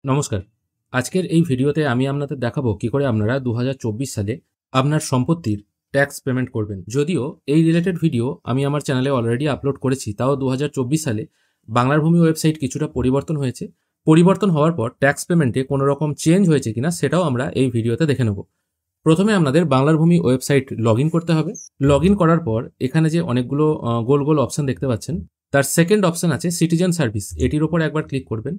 নমস্কার। আজকের এই ভিডিওতে আমি আপনাদের দেখাবো কি করে আপনারা 2024 সালে আপনার সম্পত্তির ট্যাক্স পেমেন্ট করবেন। যদিও এই রিলেটেড ভিডিও আমি আমার চ্যানেলে অলরেডি আপলোড করেছি, তাও 2024 সালে বাংলার ভূমি ওয়েবসাইট কিছুটা পরিবর্তন হয়েছে। পরিবর্তন হওয়ার পর ট্যাক্স পেমেন্টে কোনো রকম চেঞ্জ হয়েছে কিনা সেটাও আমরা এই ভিডিওতে দেখে নেব। প্রথমে আপনাদের বাংলার ভূমি ওয়েবসাইট লগ ইন করতে হবে। লগ ইন করার পর এখানে যে অনেকগুলো গোল গোল অপশন দেখতে পাচ্ছেন, তার সেকেন্ড অপশন আছে সিটিজেন সার্ভিস, এটির উপর একবার ক্লিক করবেন।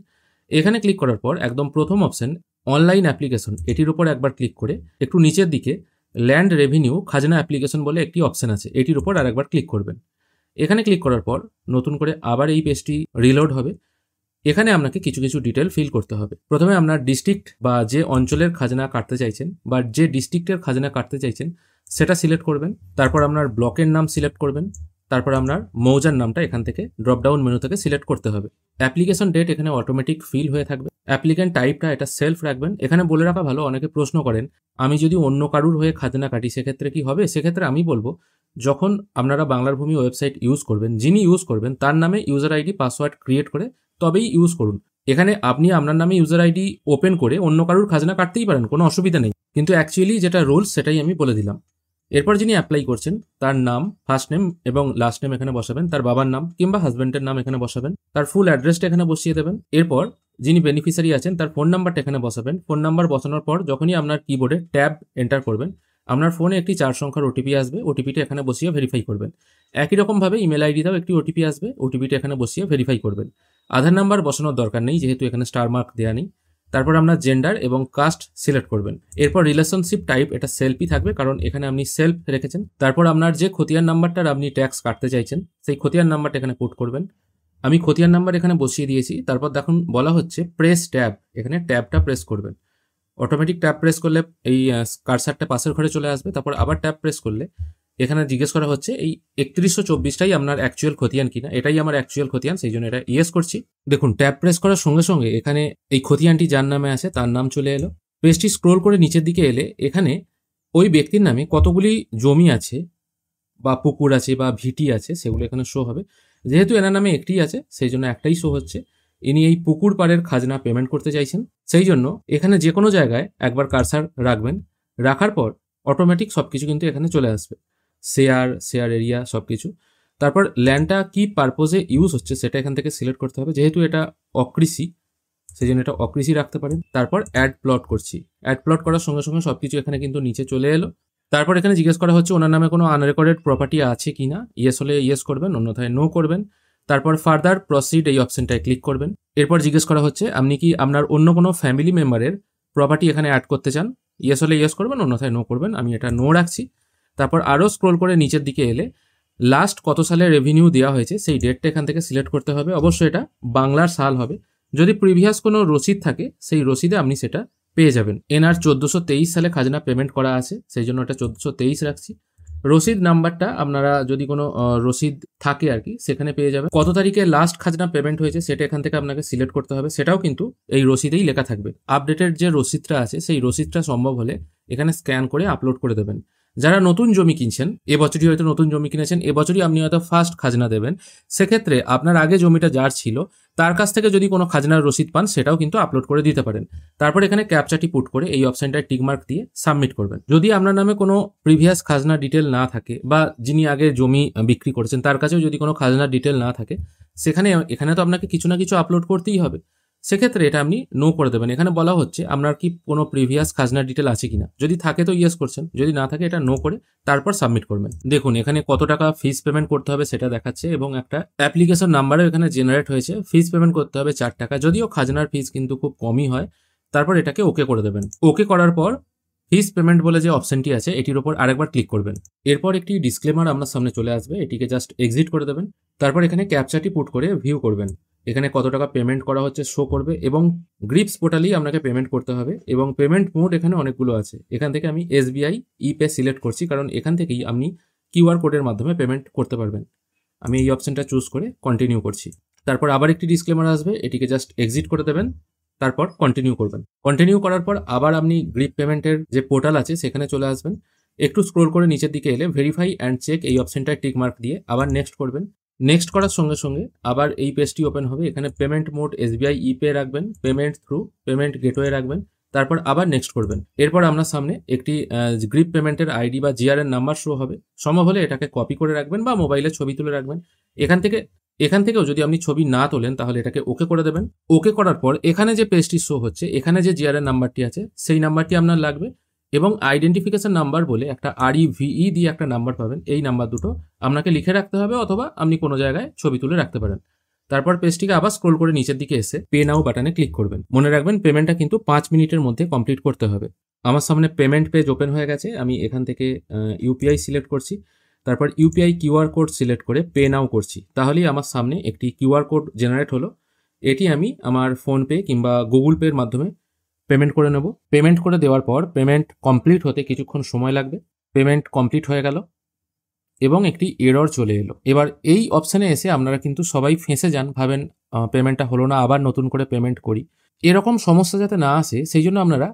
এখানে ক্লিক করার পর একদম প্রথম অপশন অনলাইন অ্যাপ্লিকেশন, এটির উপর একবার ক্লিক করে একটু নিচের দিকে ল্যান্ড রেভিনিউ খাজনা অ্যাপ্লিকেশন বলে একটি অপশন আছে, এটির উপর আরেকবার ক্লিক করবেন। এখানে ক্লিক করার পর নতুন করে আবার এই পেজটি রিলোড হবে। এখানে আপনাকে কিছু কিছু ডিটেল ফিল করতে হবে। প্রথমে আপনার ডিস্ট্রিক্ট বা যে অঞ্চলের খাজনা কাটতে চাইছেন বা যে ডিস্ট্রিক্টের খাজনা কাটতে চাইছেন সেটা সিলেক্ট করবেন। তারপর আপনার ব্লকের নাম সিলেক্ট করবেন। তারপর আপনার মৌজার নামটা এখান থেকে ড্রপডাউন মেনু থেকে সিলেক্ট করতে হবে। অ্যাপ্লিকেশন ডেট এখানে অটোমেটিক ফিল হয়ে থাকবে। অ্যাপ্লিক্যান্ট টাইপটা এটা সেলফ রাখবেন। এখানে বলে রাখা ভালো, অনেকে প্রশ্ন করেন আমি যদি অন্য কারুর হয়ে খাজনা কাটি সেক্ষেত্রে কি হবে। সেক্ষেত্রে আমি বলবো, যখন আপনারা বাংলার ভূমি ওয়েবসাইট ইউজ করবেন, যিনি ইউজ করবেন তার নামে ইউজার আইডি পাসওয়ার্ড ক্রিয়েট করে তবেই ইউজ করুন। এখানে আপনি আপনার নামে ইউজার আইডি ওপেন করে অন্য কারুর খাজনা কাটতেই পারেন, কোনো অসুবিধা নেই, কিন্তু অ্যাকচুয়ালি যেটা রুলস সেটাই আমি বলে দিলাম। এরপর যিনি অ্যাপ্লাই করছেন তার নাম, ফার্স্ট নেম এবং লাস্ট নেম এখানে বসাবেন, তার বাবার নাম কিংবা হাজব্যান্ডের নাম এখানে বসাবেন, তার ফুল অ্যাড্রেসটা এখানে বসিয়ে দেবেন। এরপর যিনি বেনিফিশিয়ারি আছেন তার ফোন নাম্বারটা এখানে বসাবেন। ফোন নাম্বার বসানোর পর যখনই আপনার কিবোর্ডে ট্যাব এন্টার করবেন, আপনার ফোনে একটি 4 সংখ্যার ওটিপি আসবে, ওটিপিটা এখানে বসিয়ে ভেরিফাই করবেন। একই রকমভাবে ইমেল আইডিতেও একটি ওটিপি আসবে, ওটিপিটা এখানে বসিয়ে ভেরিফাই করবেন। আধার নাম্বার বসানোর দরকার নেই, যেহেতু এখানে স্টার মার্ক দেওয়া নেই। তারপর আপনার জেন্ডার এবং কাস্ট সিলেক্ট করবেন। এরপর রিলেশনশিপ টাইপ এটা সেলফই থাকবে, কারণ এখানে আপনি সেলফ রেখেছেন। তারপর আপনার যে খতিয়ান নাম্বারটার আপনি ট্যাক্স কাটতে চাইছেন সেই খতিয়ান নাম্বারটা এখানে পুট করবেন। আমি খতিয়ান নাম্বার এখানে বসিয়ে দিয়েছি। তারপর দেখুন বলা হচ্ছে প্রেস ট্যাব, এখানে ট্যাবটা প্রেস করবেন। অটোমেটিক ট্যাব প্রেস করলে এই কার্সারটা পাশের ঘরে চলে আসবে। তারপর আবার ট্যাব প্রেস করলে এখানে জিজ্ঞেস করা হচ্ছে এই 3124টাই আপনার অ্যাকচুয়াল খতিয়ান কিনা। এটাই আমার অ্যাকচুয়াল খতিয়ান, সেই জন্য এটা ইয়েস করছি। দেখুন ট্যাব প্রেস করার সঙ্গে সঙ্গে এখানে এই খতিয়ানটি যার নামে আছে তার নাম চলে এলো। পেজটি স্ক্রোল করে নিচের দিকে এলে এখানে ওই ব্যক্তির নামে কতগুলি জমি আছে বা পুকুর আছে বা ভিটি আছে সেগুলো এখানে শো হবে। যেহেতু এনার নামে একটি আছে সেই জন্য একটাই শো হচ্ছে। ইনি এই পুকুর পাড়ের খাজনা পেমেন্ট করতে চাইছেন, সেই জন্য এখানে যে কোনো জায়গায় একবার কারসার রাখবেন। রাখার পর অটোমেটিক সবকিছু কিন্তু এখানে চলে আসবে, শেয়ার এরিয়া সবকিছু। তারপর ল্যান্ডটা কি পারপোজে ইউজ হচ্ছে সেটা এখান থেকে সিলেক্ট করতে হবে। যেহেতু এটা অকৃষি সেই জন্য এটা অকৃষি রাখতে পারেন। তারপর অ্যাড প্লট করছি। অ্যাড প্লট করার সঙ্গে সঙ্গে সবকিছু এখানে কিন্তু নিচে চলে এলো। তারপর এখানে জিজ্ঞেস করা হচ্ছে ওনার নামে কোনো আনরেকর্ডেড প্রপার্টি আছে কিনা। ইয়েস হলে ইয়েস করবেন, অন্যথায় নো করবেন। তারপর ফার্দার প্রসিড এই অপশনটায় ক্লিক করবেন। এরপর জিজ্ঞেস করা হচ্ছে আপনি কি আপনার অন্য কোনো ফ্যামিলি মেম্বারের প্রপার্টি এখানে অ্যাড করতে চান। ইয়েস হলে ইয়েস করবেন, অন্যথায় নো করবেন। আমি এটা নো রাখছি। তারপর আরও স্ক্রোল করে নিচের দিকে এলে লাস্ট কত সালে রেভিনিউ দেওয়া হয়েছে সেই ডেটটা এখান থেকে সিলেক্ট করতে হবে। অবশ্যই এটা বাংলার সাল হবে। যদি প্রিভিয়াস কোনো রসিদ থাকে সেই রসিদে আপনি সেটা পেয়ে যাবেন। এনআর 1423 সালে খাজনা পেমেন্ট করা আছে, সেই জন্য এটা 1423 রাখছি। রসিদ নাম্বারটা আপনারা যদি কোনো রসিদ থাকে আর কি সেখানে পেয়ে যাবেন। কত তারিখে লাস্ট খাজনা পেমেন্ট হয়েছে সেটা এখান থেকে আপনাকে সিলেক্ট করতে হবে, সেটাও কিন্তু এই রসিদেই লেখা থাকবে। আপডেটেড যে রসিদটা আছে সেই রসিদটা সম্ভব হলে এখানে স্ক্যান করে আপলোড করে দেবেন। যারা নতুন জমি কিনছেন, এবছরই হয়তো নতুন জমি কিনেছেন, এবছরই আপনি হয়তো ফার্স্ট খাজনা দেবেন, সেক্ষেত্রে আপনার আগে জমিটা যার ছিল তার কাছ থেকে যদি কোনো খাজনার রসিদ পান সেটাও কিন্তু আপলোড করে দিতে পারেন। তারপর এখানে ক্যাপচাটি পুট করে এই অপশনটায় টিকমার্ক দিয়ে সাবমিট করবেন। যদি আপনার নামে কোনো প্রিভিয়াস খাজনা ডিটেল না থাকে বা যিনি আগে জমি বিক্রি করেছেন তার কাছেও যদি কোনো খাজনা ডিটেল না থাকে, এখানে তো আপনাকে কিছু না কিছু আপলোড করতেই হবে। সেক্ষেত্রে এটা আপনি নো করে দেবেন। এখানে বলা হচ্ছে আপনার কি কোনো প্রিভিয়াস খাজনা ডিটেল আছে কিনা। যদি থাকে তো ইয়েস করছেন, যদি না থাকে এটা নো করে তারপর সাবমিট করবেন। দেখুন এখানে কত টাকা ফিস পেমেন্ট করতে হবে সেটা দেখাচ্ছে এবং একটা অ্যাপ্লিকেশন নাম্বারও এখানে জেনারেট হয়েছে। ফিস পেমেন্ট করতে হবে 4 টাকা, যদিও খাজনার ফিস কিন্তু খুব কমই হয়। তারপর এটাকে ওকে করে দেবেন। ওকে করার পর ফিস পেমেন্ট বলে যে অপশনটি আছে এটির উপর আরেকবার ক্লিক করবেন। এরপর একটি ডিসক্লেমার আপনার সামনে চলে আসবে, এটিকে জাস্ট এক্সিট করে দেবেন। তারপর এখানে ক্যাপচাটি পুট করে ভিউ করবেন। এখানে কত টাকা পেমেন্ট করা হচ্ছে শো করবে এবং গ্রিপস পোর্টালেই আপনাকে পেমেন্ট করতে হবে এবং পেমেন্ট মোড এখানে অনেকগুলো আছে। এখান থেকে আমি SBI ইপে সিলেক্ট করছি, কারণ এখান থেকেই আপনি QR কোডের মাধ্যমে পেমেন্ট করতে পারবেন। আমি এই অপশনটা চুজ করে কন্টিনিউ করছি। তারপর আবার একটি ডিসক্লেমার আসবে, এটিকে জাস্ট এক্সিট করে দেবেন। তারপর কন্টিনিউ করবেন। কন্টিনিউ করার পর আবার আপনি গ্রিপ পেমেন্টের যে পোর্টাল আছে সেখানে চলে আসবেন। একটু স্ক্রোল করে নিচের দিকে এলে ভেরিফাই অ্যান্ড চেক এই অপশনটায় টিক মার্ক দিয়ে আবার নেক্সট করবেন। নেক্সট করার সঙ্গে সঙ্গে আবার এই পেজটি ওপেন হবে। এখানে পেমেন্ট মোড SBI ইপে রাখবেন, পেমেন্ট থ্রু পেমেন্ট গেটওয়ে রাখবেন, তারপর আবার নেক্সট করবেন। এরপর আপনার সামনে একটি গ্রিপ পেমেন্টের আইডি বা জিআরএন নাম্বার শো হবে। সম্ভব হলে এটাকে কপি করে রাখবেন বা মোবাইলে ছবি তুলে রাখবেন। এখান থেকেও যদি আপনি ছবি না তোলেন তাহলে এটাকে ওকে করে দেবেন। ওকে করার পর এখানে যে পেজটি শো হচ্ছে, এখানে যে জিআরএন নাম্বারটি আছে সেই নাম্বারটি আপনার লাগবে এবং আইডেন্টিফিকেশন নাম্বার বলে একটা REVE দিয়ে একটা নাম্বার পাবেন। এই নাম্বার দুটো আপনাকে লিখে রাখতে হবে অথবা আপনি কোনো জায়গায় ছবি তুলে রাখতে পারেন। তারপর পেজটিকে আবার স্ক্রোল করে নিচের দিকে এসে পে নাও বাটনে ক্লিক করবেন। মনে রাখবেন পেমেন্টটা কিন্তু 5 মিনিটের মধ্যে কমপ্লিট করতে হবে। আমার সামনে পেমেন্ট পেজ ওপেন হয়ে গেছে। আমি এখান থেকে ইউপিআই সিলেক্ট করছি, তারপর ইউপিআই কিউআর কোড সিলেক্ট করে পে নাও করছি। তাহলেই আমার সামনে একটি কিউআর কোড জেনারেট হলো। এটি আমি আমার ফোনপে কিংবা গুগল পের মাধ্যমে পেমেন্ট করে নেব। পেমেন্ট করে দেওয়ার পর পেমেন্ট কমপ্লিট হতে কিছুক্ষণ সময় লাগবে। পেমেন্ট কমপ্লিট হয়ে গেল এবং একটি এরর চলে এলো। এবার এই অপশানে এসে আপনারা কিন্তু সবাই ফেঁসে যান, ভাবেন পেমেন্টটা হলো না, আবার নতুন করে পেমেন্ট করি। এরকম সমস্যা যাতে না আসে সেই জন্য আপনারা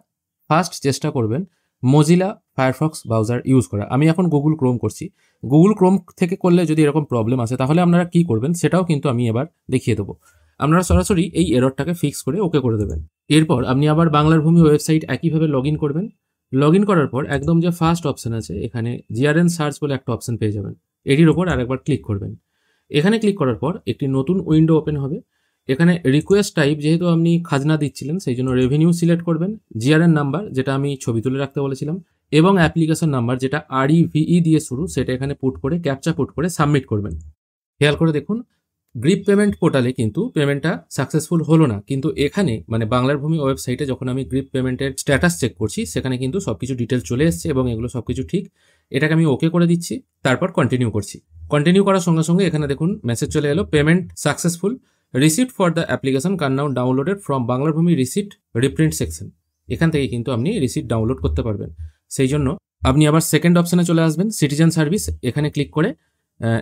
ফার্স্ট চেষ্টা করবেন মজিলা ফায়ারফক্স ব্রাউজার ইউজ করা। আমি এখন গুগল ক্রোম করছি। গুগল ক্রোম থেকে করলে যদি এরকম প্রবলেম আসে তাহলে আপনারা কি করবেন সেটাও কিন্তু আমি এবার দেখিয়ে দেবো। আপনারা সরাসরি এই এররটাকে ফিক্স করে ওকে করে দেবেন। এরপর আপনি আবার বাংলার ভূমি ওয়েবসাইট একইভাবে লগ ইন করবেন। লগ ইন করার পর একদম যে ফার্স্ট অপশন আছে এখানে জিআরএন সার্চ বলে একটা অপশন পেয়ে যাবেন। এটির ওপর আরেকবার ক্লিক করবেন। এখানে ক্লিক করার পর একটি নতুন উইন্ডো ওপেন হবে। এখানে রিকোয়েস্ট টাইপ যেহেতু আপনি খাজনা দিচ্ছিলেন সেই জন্য রেভিনিউ সিলেক্ট করবেন, জিআরএন নাম্বার যেটা আমি ছবি তুলে রাখতে বলেছিলাম এবং অ্যাপ্লিকেশন নাম্বার যেটা REVE দিয়ে শুরু সেটা এখানে পুট করে ক্যাপচা পুট করে সাবমিট করবেন। খেয়াল করে দেখুন গ্রিপ পেমেন্ট পোর্টালে কিন্তু পেমেন্টটা সাকসেসফুল হলো না, কিন্তু এখানে মানে বাংলার ভূমি ওয়েবসাইটে যখন আমি গ্রিপ পেমেন্টের স্ট্যাটাস চেক করছি সেখানে কিন্তু সবকিছু ডিটেলস চলে এসছে এবং এগুলো সবকিছু ঠিক। এটাকে আমি ওকে করে দিচ্ছি, তারপর কন্টিনিউ করছি। কন্টিনিউ করার সঙ্গে সঙ্গে এখানে দেখুন মেসেজ চলে এলো, payment successful, receipt for the application can now downloaded from বাংলার ভূমি রিসিপ্ট রিপ্রিন্ট সেকশন। এখান থেকে কিন্তু আপনি রিসিপ্ট ডাউনলোড করতে পারবেন। সেই জন্য আপনি আবার সেকেন্ড অপশনে চলে আসবেন, সিটিজেন সার্ভিস, এখানে ক্লিক করে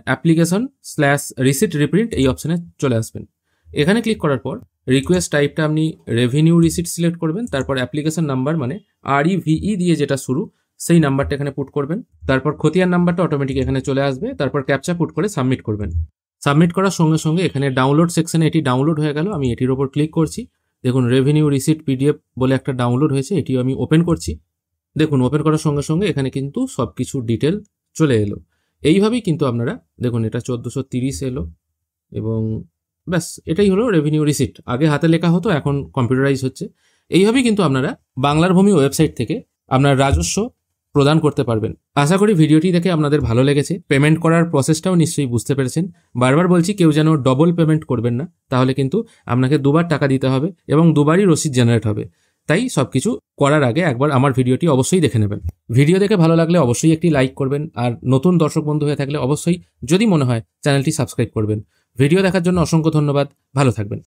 অ্যাপ্লিকেশন/রিসিপ্ট রিপ্রিন্ট এই অপশনে চলে আসবেন। এখানে ক্লিক করার পর রিকোয়েস্ট টাইপটা আপনি রেভিনিউ রিসিপ্ট সিলেক্ট করবেন, তারপর অ্যাপ্লিকেশন নাম্বার মানে REVE দিয়ে যেটা শুরু সেই নাম্বারটা এখানে পুট করবেন, তারপর খতিয়ান নাম্বারটা অটোমেটিক এখানে চলে আসবে, তারপর ক্যাপচা পুট করে সাবমিট করবেন। সাবমিট করার সঙ্গে সঙ্গে এখানে ডাউনলোড সেকশনে এটি ডাউনলোড হয়ে গেল। আমি এটির ওপর ক্লিক করছি। দেখুন রেভিনিউ রিসিপ্ট PDF বলে একটা ডাউনলোড হয়েছে, এটিও আমি ওপেন করছি। দেখুন ওপেন করার সঙ্গে সঙ্গে এখানে কিন্তু সব কিছু ডিটেল চলে এলো। এইভাবেই কিন্তু আপনারা দেখুন এটা 1430 এলো এবং ব্যাস এটাই হলো রেভিনিউ রিসিপ্ট। আগে হাতে লেখা হতো, এখন কম্পিউটারাইজ হচ্ছে। এইভাবেই কিন্তু আপনারা বাংলার ভূমি ওয়েবসাইট থেকে আপনার রাজস্ব প্রদান করতে পারবেন। আশা করি ভিডিওটি দেখে আপনাদের ভালো লেগেছে। পেমেন্ট করার প্রসেসটাও নিশ্চয়ই বুঝতে পেরেছেন। বারবার বলছি কেউ যেন ডবল পেমেন্ট করবেন না, তাহলে কিন্তু আপনাকে দুবার টাকা দিতে হবে এবং দুবারই রসিদ জেনারেট হবে। তাই সবকিছু করার আগে একবার আমার ভিডিওটি অবশ্যই দেখে নেবেন। ভিডিও দেখে ভালো লাগলে অবশ্যই একটি লাইক করবেন, আর নতুন দর্শক বন্ধু হয়ে থাকলে অবশ্যই যদি মনে হয় চ্যানেলটি সাবস্ক্রাইব করবেন। ভিডিও দেখার জন্য অসংখ্য ধন্যবাদ। ভালো থাকবেন।